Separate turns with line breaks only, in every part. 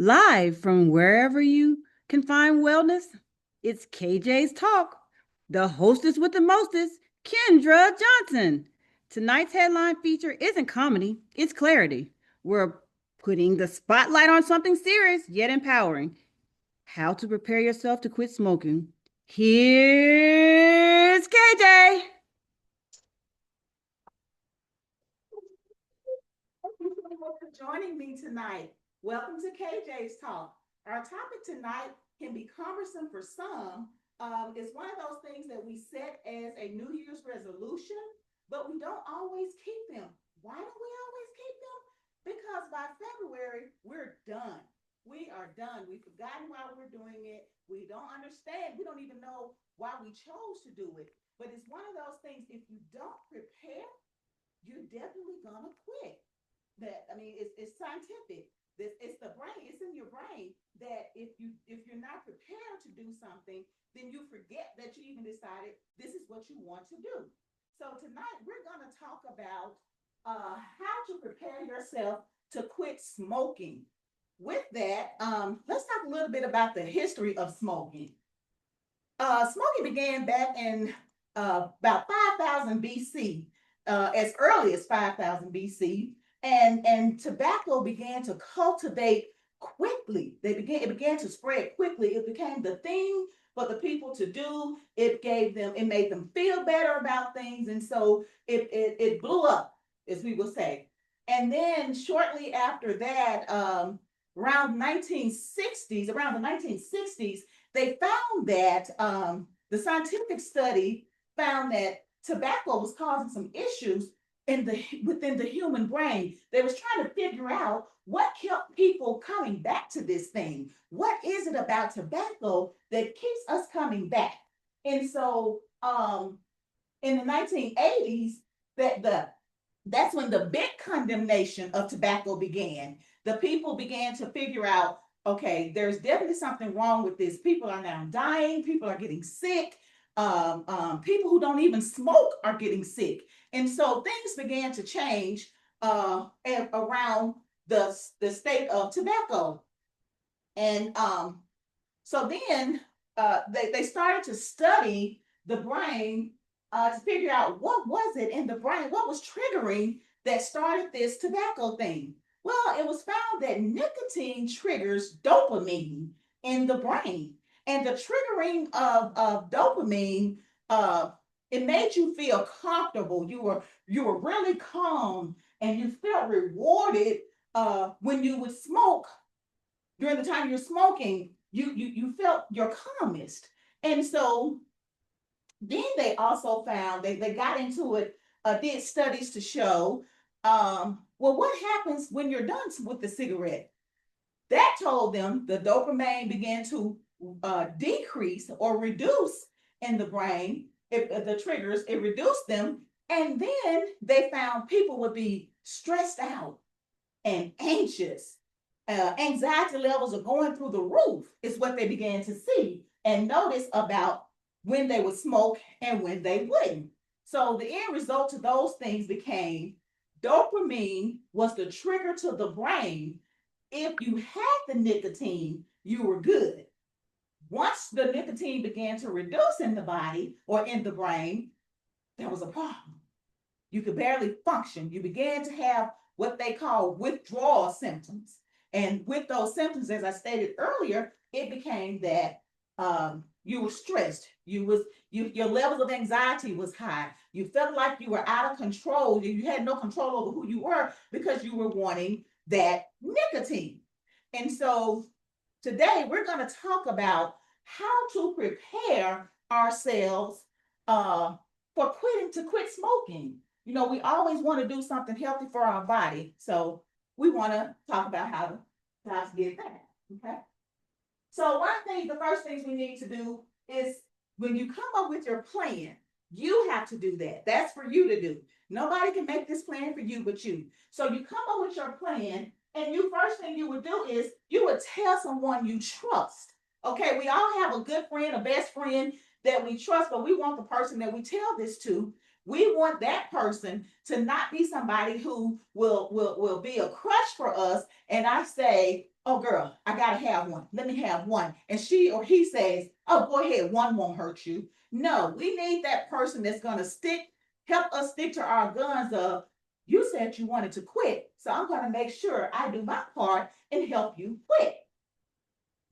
Live from wherever you can find wellness, it's KJ's Talk. The hostess with the mostest, Kendra Johnson. Tonight's headline feature isn't comedy, it's clarity. We're putting the spotlight on something serious yet empowering: how to prepare yourself to quit smoking. Here's KJ.
Thank you so much for joining me tonight. Welcome to KJ's Talk. Our topic tonight can be cumbersome for some. It's one of those things that we set as a New Year's resolution, but we don't always keep them. Why don't we always keep them? Because by February, we're done. We are done. We've forgotten why we're doing it. We don't understand. We don't even know why we chose to do it. But it's one of those things, if you don't prepare, you're definitely going to quit. It's scientific. It's the brain. It's in your brain that if you're not prepared to do something, then you forget that you even decided this is what you want to do. So tonight we're going to talk about how to prepare yourself to quit smoking. With that, let's talk a little bit about the history of smoking. Smoking began back in about 5,000 BC, as early as 5,000 BC, and tobacco began to cultivate quickly. It began to spread quickly. It became the thing for the people to do. It made them feel better about things, and so it blew up, as we will say. And then shortly after that, around the 1960s, they found that the scientific study found that tobacco was causing some issues within the human brain. They was trying to figure out what kept people coming back to this thing. What is it about tobacco that keeps us coming back? And so in the 1980s, that the that's when the big condemnation of tobacco began. The people began to figure out, okay, there's definitely something wrong with this. People are now dying, people are getting sick. People who don't even smoke are getting sick. And so things began to change around the state of tobacco. And so then they started to study the brain to figure out what was it in the brain, what was triggering that started this tobacco thing. Well, it was found that nicotine triggers dopamine in the brain. And the triggering of dopamine, uh, it made you feel comfortable. You were really calm and you felt rewarded when you would smoke. During the time you're smoking, you felt your calmest. And so then they also found they got into it, did studies to show, well, what happens when you're done with the cigarette? That told them the dopamine began to decrease or reduce in the brain. The triggers, it reduced them. And then they found people would be stressed out and anxious. Anxiety levels are going through the roof, is what they began to see and notice about when they would smoke and when they wouldn't. So the end result of those things became dopamine was the trigger to the brain. If you had the nicotine, you were good. Once the nicotine began to reduce in the body or in the brain, there was a problem. You could barely function. You began to have what they call withdrawal symptoms. And with those symptoms, as I stated earlier, it became that you were stressed. Your levels of anxiety was high. You felt like you were out of control. You had no control over who you were because you were wanting that nicotine. And so today we're going to talk about how to prepare ourselves uh, for quit smoking. We always want to do something healthy for our body. So we want to talk about how to get that. Okay. So the first things we need to do is when you come up with your plan, you have to do that. That's for you to do. Nobody can make this plan for you but you. So you come up with your plan, and you first thing you would do is you would tell someone you trust. Okay, we all have a good friend, a best friend that we trust, but we want the person that we tell this to. We want that person to not be somebody who will be a crush for us. And I say, oh girl, I gotta have one. Let me have one. And she or he says, oh, go ahead, one won't hurt you. No, we need that person that's gonna help us stick to our guns of, you said you wanted to quit. So I'm gonna make sure I do my part and help you quit.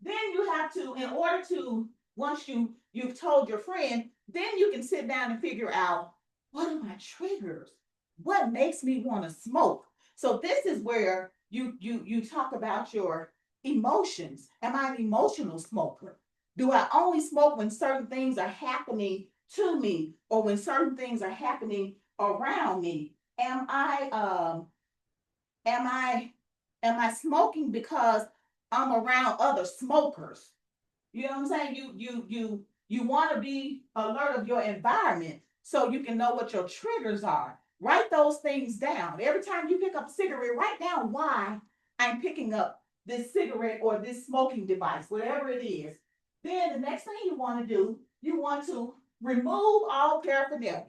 Then you have to, in order to, once you've told your friend, then you can sit down and figure out, what are my triggers? What makes me want to smoke? So this is where you talk about your emotions. Am I an emotional smoker? Do I only smoke when certain things are happening to me or when certain things are happening around me? Am I am I smoking because I'm around other smokers? You know what I'm saying? You want to be alert of your environment so you can know what your triggers are. Write those things down. Every time you pick up a cigarette, write down why I'm picking up this cigarette or this smoking device, whatever it is. Then the next thing you want to do, you want to remove all paraphernalia.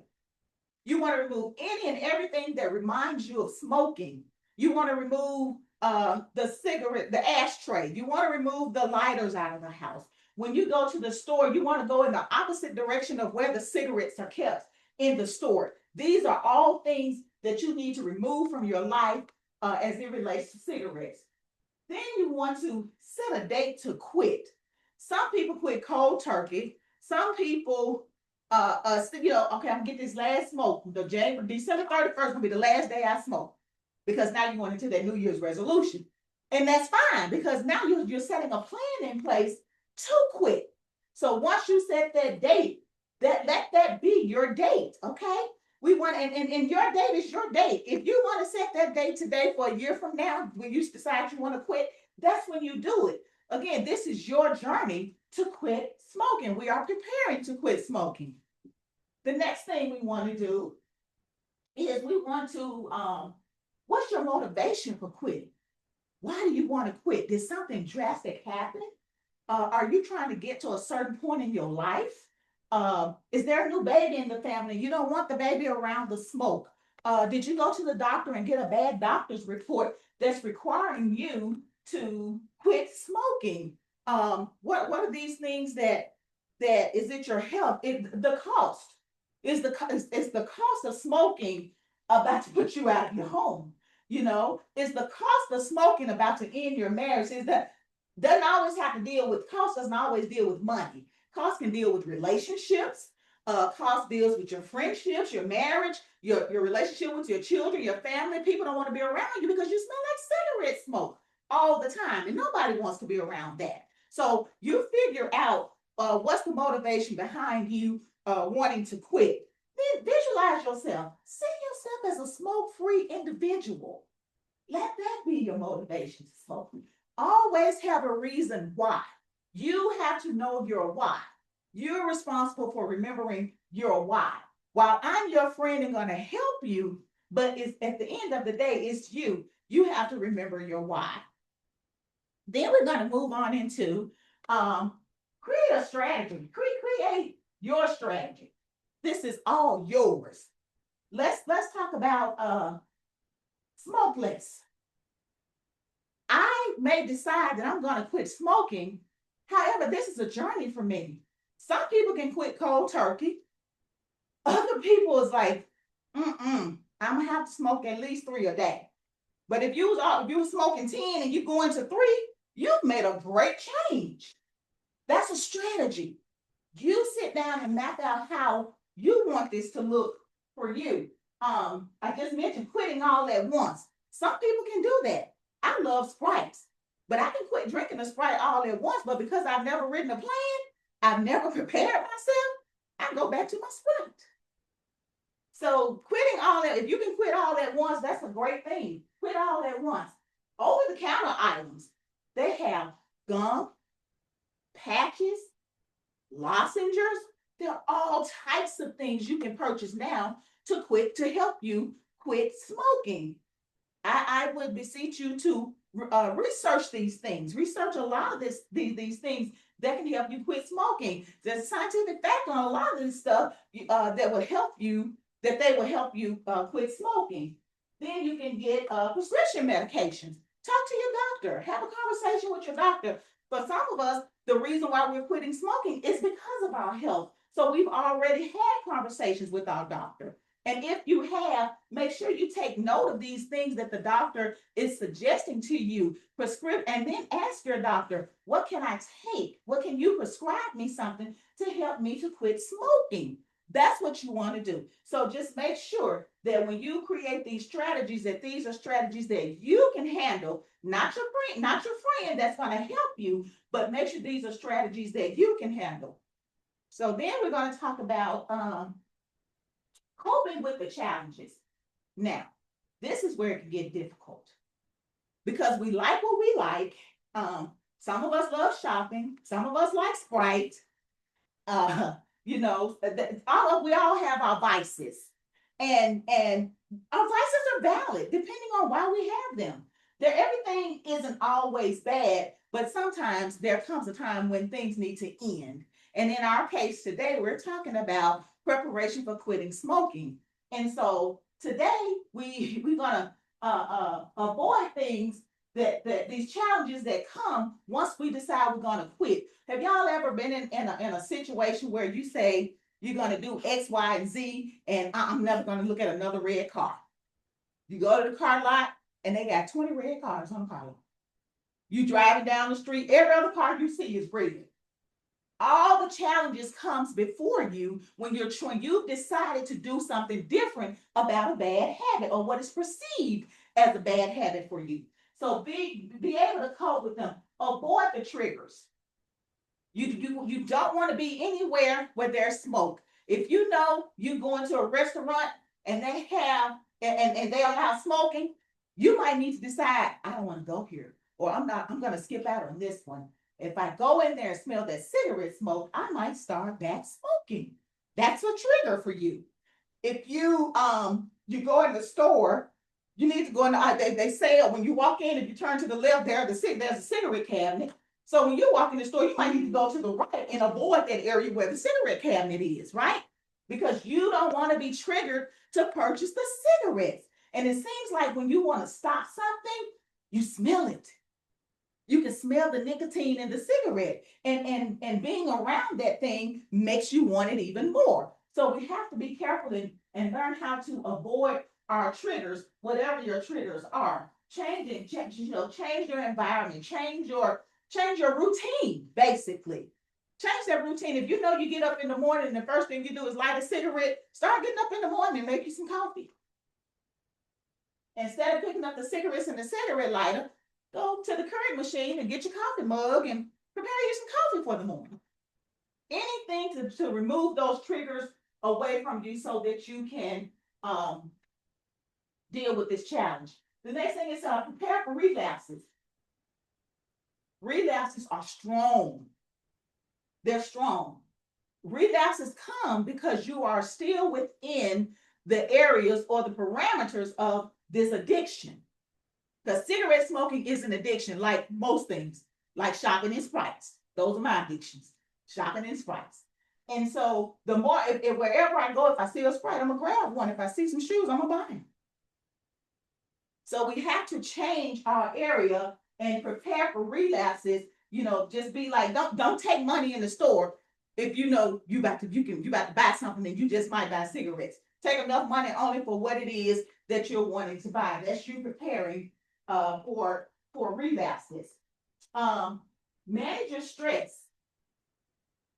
You want to remove any and everything that reminds you of smoking. You want to remove the cigarette, the ashtray. You want to remove the lighters out of the house. When you go to the store, you want to go in the opposite direction of where the cigarettes are kept in the store. These are all things that you need to remove from your life as it relates to cigarettes. Then you want to set a date to quit. Some people quit cold turkey. Some people, okay, I'm gonna get this last smoke. December 31st gonna be the last day I smoke because now you're going into that New Year's resolution, and that's fine because now you're setting a plan in place to quit. So once you set that date, let that be your date, okay? We want and your date is your date. If you want to set that date today for a year from now, when you decide you want to quit, that's when you do it. Again, this is your journey to quit smoking. We are preparing to quit smoking. The next thing we want to do is we want to what's your motivation for quitting? Why do you want to quit? Did something drastic happen? Are you trying to get to a certain point in your life? Is there a new baby in the family? You don't want the baby around the smoke. Did you go to the doctor and get a bad doctor's report that's requiring you to quit smoking? What are these things that is it your health? The cost is the cost of smoking about to put you out of your home. You know, is the cost of smoking about to end your marriage? Is that doesn't always have to deal with cost, doesn't always deal with money. Cost can deal with relationships. Cost deals with your friendships, your marriage, your relationship with your children, your family. People don't want to be around you because you smell like cigarette smoke all the time, and nobody wants to be around that. So you figure out what's the motivation behind you wanting to quit. Then visualize yourself. See yourself as a smoke-free individual. Let that be your motivation to smoke. Always have a reason why. You have to know your why. You're responsible for remembering your why. While I'm your friend and going to help you, but it's at the end of the day, it's you. You have to remember your why. Then we're going to move on into create a strategy. Create your strategy. This is all yours. Let's talk about smoke less. I may decide that I'm going to quit smoking. However, this is a journey for me. Some people can quit cold turkey. Other people is like, I'm gonna have to smoke at least 3 a day. But if you was smoking 10 and you go into 3, you've made a great change. That's a strategy. You sit down and map out how you want this to look for you. I just mentioned quitting all at once. Some people can do that. I love Sprites, but I can quit drinking a Sprite all at once. But because I've never written a plan, I've never prepared myself, I go back to my Sprite. So quitting all that, if you can quit all at once, that's a great thing. Quit all at once. Over the counter items, they have gum, patches, lozenges. There are all types of things you can purchase now to help you quit smoking. I would beseech you to research these things. Research a lot of these things that can help you quit smoking. There's scientific fact on a lot of this stuff that will help you that they will help you quit smoking. Then you can get prescription medications. Talk to your doctor. Have a conversation with your doctor. For some of us, the reason why we're quitting smoking is because of our health. So we've already had conversations with our doctor. And if you have, make sure you take note of these things that the doctor is suggesting to you. And then ask your doctor, what can I take? What can you prescribe me something to help me to quit smoking? That's what you want to do. So just make sure that when you create these strategies, that these are strategies that you can handle, not your friend that's going to help you, but make sure these are strategies that you can handle. So then we're going to talk about coping with the challenges. Now, this is where it can get difficult because we like what we like. Some of us love shopping. Some of us like Sprite. Uh, you know, we all have our vices, and our vices are valid depending on why we have them. Everything isn't always bad, but sometimes there comes a time when things need to end. And in our case today, we're talking about preparation for quitting smoking. And so today we're gonna avoid things that these challenges that come once we decide we're going to quit. Have y'all ever been in a situation where you say you're going to do X, Y, and Z, and I'm never going to look at another red car? You go to the car lot, and they got 20 red cars on the car lot. You driving down the street, every other car you see is red. All the challenges comes before you when you've decided to do something different about a bad habit or what is perceived as a bad habit for you. So be able to cope with them. Avoid the triggers. You don't want to be anywhere where there's smoke. If you know you go into a restaurant and they have and they allow smoking, you might need to decide, I don't want to go here, or I'm gonna skip out on this one. If I go in there and smell that cigarette smoke, I might start back smoking. That's a trigger for you. If you go in the store, you need to go in. They say when you walk in, if you turn to the left, there's a cigarette cabinet. So when you walk in the store, you might need to go to the right and avoid that area where the cigarette cabinet is, right? Because you don't want to be triggered to purchase the cigarettes. And it seems like when you want to stop something, you smell it. You can smell the nicotine in the cigarette, and being around that thing makes you want it even more. So we have to be careful and learn how to avoid our triggers, whatever your triggers are. Change your environment, change your routine, basically. Change that routine. If you know you get up in the morning and the first thing you do is light a cigarette, start getting up in the morning and make you some coffee. Instead of picking up the cigarettes and the cigarette lighter, go to the Keurig machine and get your coffee mug and prepare you some coffee for the morning. Anything to remove those triggers away from you so that you can deal with this challenge. The next thing is prepare for relapses. Relapses are strong. They're strong. Relapses come because you are still within the areas or the parameters of this addiction. Because cigarette smoking is an addiction, like most things, like shopping and Sprites. Those are my addictions, shopping and Sprites. And so the more, if wherever I go, if I see a Sprite, I'm gonna grab one. If I see some shoes, I'm gonna buy them. So we have to change our area and prepare for relapses. Just be like, don't take money in the store if you know you about to buy something and you just might buy cigarettes. Take enough money only for what it is that you're wanting to buy. That's you preparing for relapses. Manage your stress.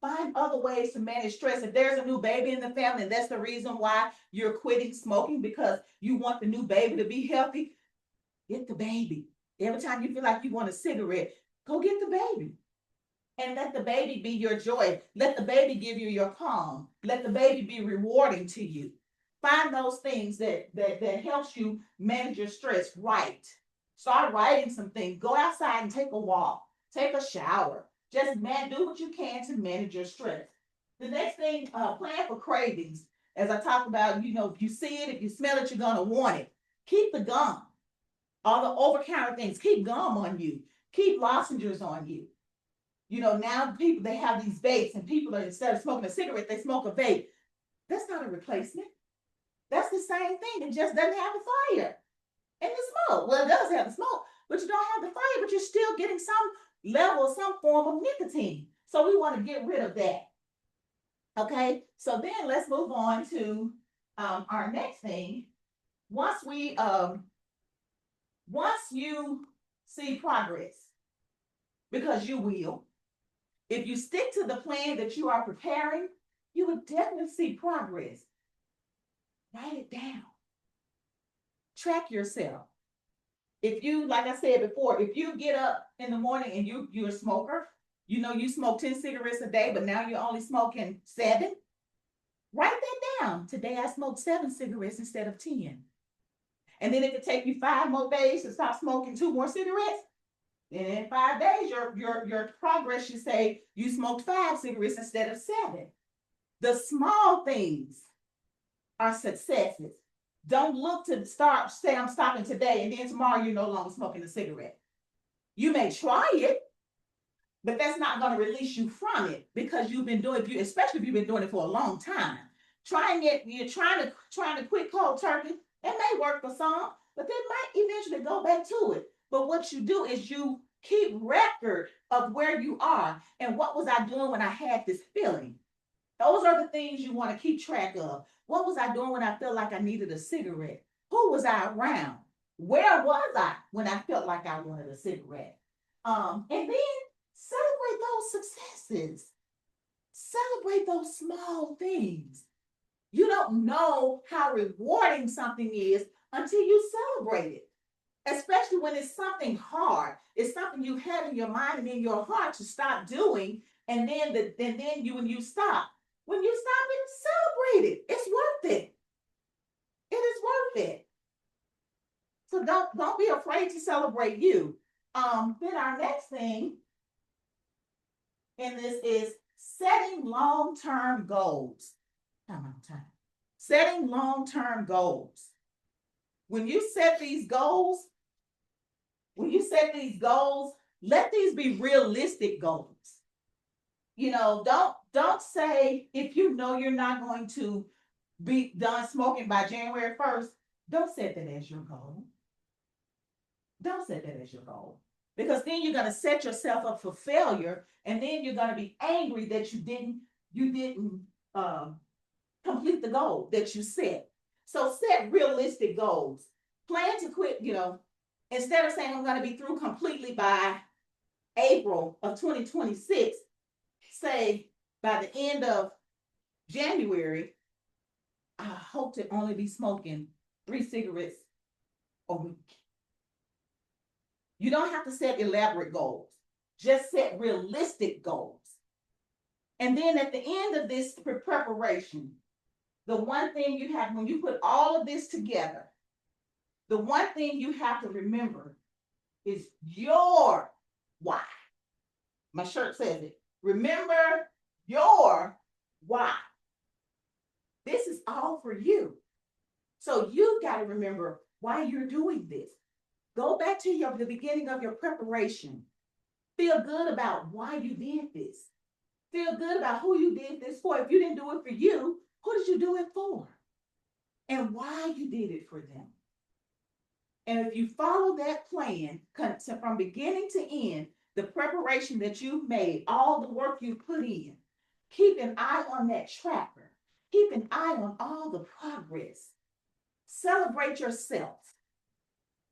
Find other ways to manage stress. If there's a new baby in the family, and that's the reason why you're quitting smoking because you want the new baby to be healthy, get the baby. Every time you feel like you want a cigarette, go get the baby. And let the baby be your joy. Let the baby give you your calm. Let the baby be rewarding to you. Find those things that helps you manage your stress right. Start writing some things. Go outside and take a walk. Take a shower. Just do what you can to manage your stress. The next thing, plan for cravings. As I talked about, if you see it, if you smell it, you're gonna want it. Keep the gum. All the over-counter things. Keep gum on you. Keep lozenges on you. Now people, they have these vapes, and people are, instead of smoking a cigarette, they smoke a vape. That's not a replacement. same thing. It just doesn't have the fire and the smoke. Well, it does have the smoke, but you don't have the fire, but you're still getting some level, some form of nicotine. So we want to get rid of that. Okay, so then let's move on to our next thing. Once you see progress, because you will, if you stick to the plan that you are preparing, you will definitely see progress. Write it down. Track yourself. If you, like I said before, if you get up in the morning and you're a smoker, you know you smoke 10 cigarettes a day, but now you're only smoking 7. Write that down. Today I smoked 7 cigarettes instead of 10. And then if it takes you 5 more days to stop smoking 2 more cigarettes, then in 5 days your progress should say you smoked 5 cigarettes instead of 7. The small things are successes. Don't look to say I'm stopping today and then tomorrow you're no longer smoking a cigarette. You may try it, but that's not going to release you from it because you've been doing it, especially if you've been doing it for a long time. Trying it, you're trying to quit cold turkey. It may work for some, but they might eventually go back to it. But what you do is you keep record of where you are and what was I doing when I had this feeling. Those are the things you want to keep track of. What was I doing when I felt like I needed a cigarette? Who was I around? Where was I when I felt like I wanted a cigarette? And then celebrate those successes. Celebrate those small things. You don't know how rewarding something is until you celebrate it. Especially when it's something hard. It's something you have in your mind and in your heart to stop doing. And then when you stop it, celebrate it. It's worth it. It is worth it. So don't be afraid to celebrate you. Then our next thing in this is setting long-term goals. Time. Setting long-term goals. When you set these goals, let these be realistic goals. You know, don't say if you know you're not going to be done smoking by January 1st, don't set that as your goal. Don't set that as your goal. Because then you're going to set yourself up for failure, and then you're going to be angry that you didn't complete the goal that you set. So set realistic goals. Plan to quit, instead of saying I'm going to be through completely by April of 2026, say by the end of January, I hope to only be smoking 3 cigarettes a week. You don't have to set elaborate goals. Just set realistic goals. And then at the end of this preparation, the one thing you have, when you put all of this together, the one thing you have to remember is your why. My shirt says it. Remember your why. This is all for you. So you've got to remember why you're doing this. Go back to the beginning of your preparation. Feel good about why you did this. Feel good about who you did this for. If you didn't do it for you, who did you do it for? And why you did it for them. And if you follow that plan from beginning to end, the preparation that you've made, all the work you put in, keep an eye on that tracker. Keep an eye on all the progress. Celebrate yourself.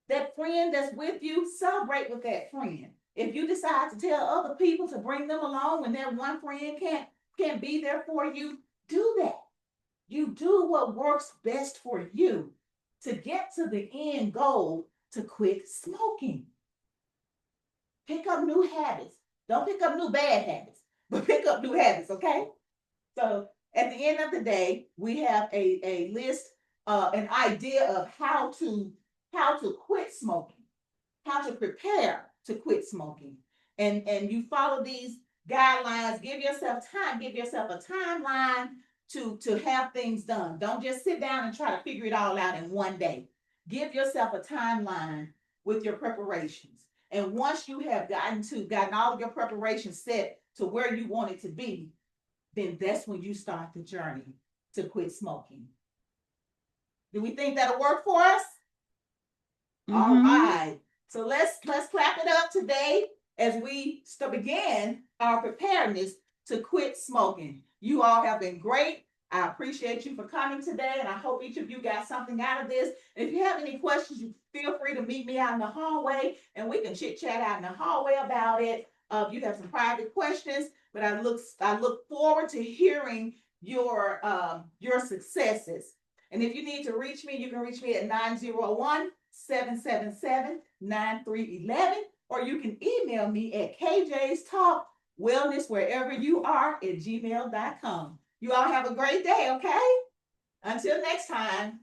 That friend that's with you, celebrate with that friend. If you decide to tell other people to bring them along when that one friend can't be there for you, do that. You do what works best for you to get to the end goal to quit smoking. Pick up new habits. Don't pick up new bad habits, but pick up new habits, okay? So at the end of the day, we have a list, an idea of how to quit smoking, how to prepare to quit smoking. And you follow these guidelines, give yourself time, give yourself a timeline to have things done. Don't just sit down and try to figure it all out in one day. Give yourself a timeline with your preparations. And once you have gotten all of your preparations set to where you want it to be, then that's when you start the journey to quit smoking. Do we think that'll work for us? All
Mhm.
right. So let's clap it up today as we begin our preparedness to quit smoking. You all have been great. I appreciate you for coming today, and I hope each of you got something out of this. If you have any questions, you feel free to meet me out in the hallway, and we can chit chat out in the hallway about it. If you have some private questions, but I look forward to hearing your successes. And if you need to reach me, you can reach me at 901-777-9311, or you can email me at KJ's Talk Wellness wherever you are at gmail.com. You all have a great day, okay? Until next time.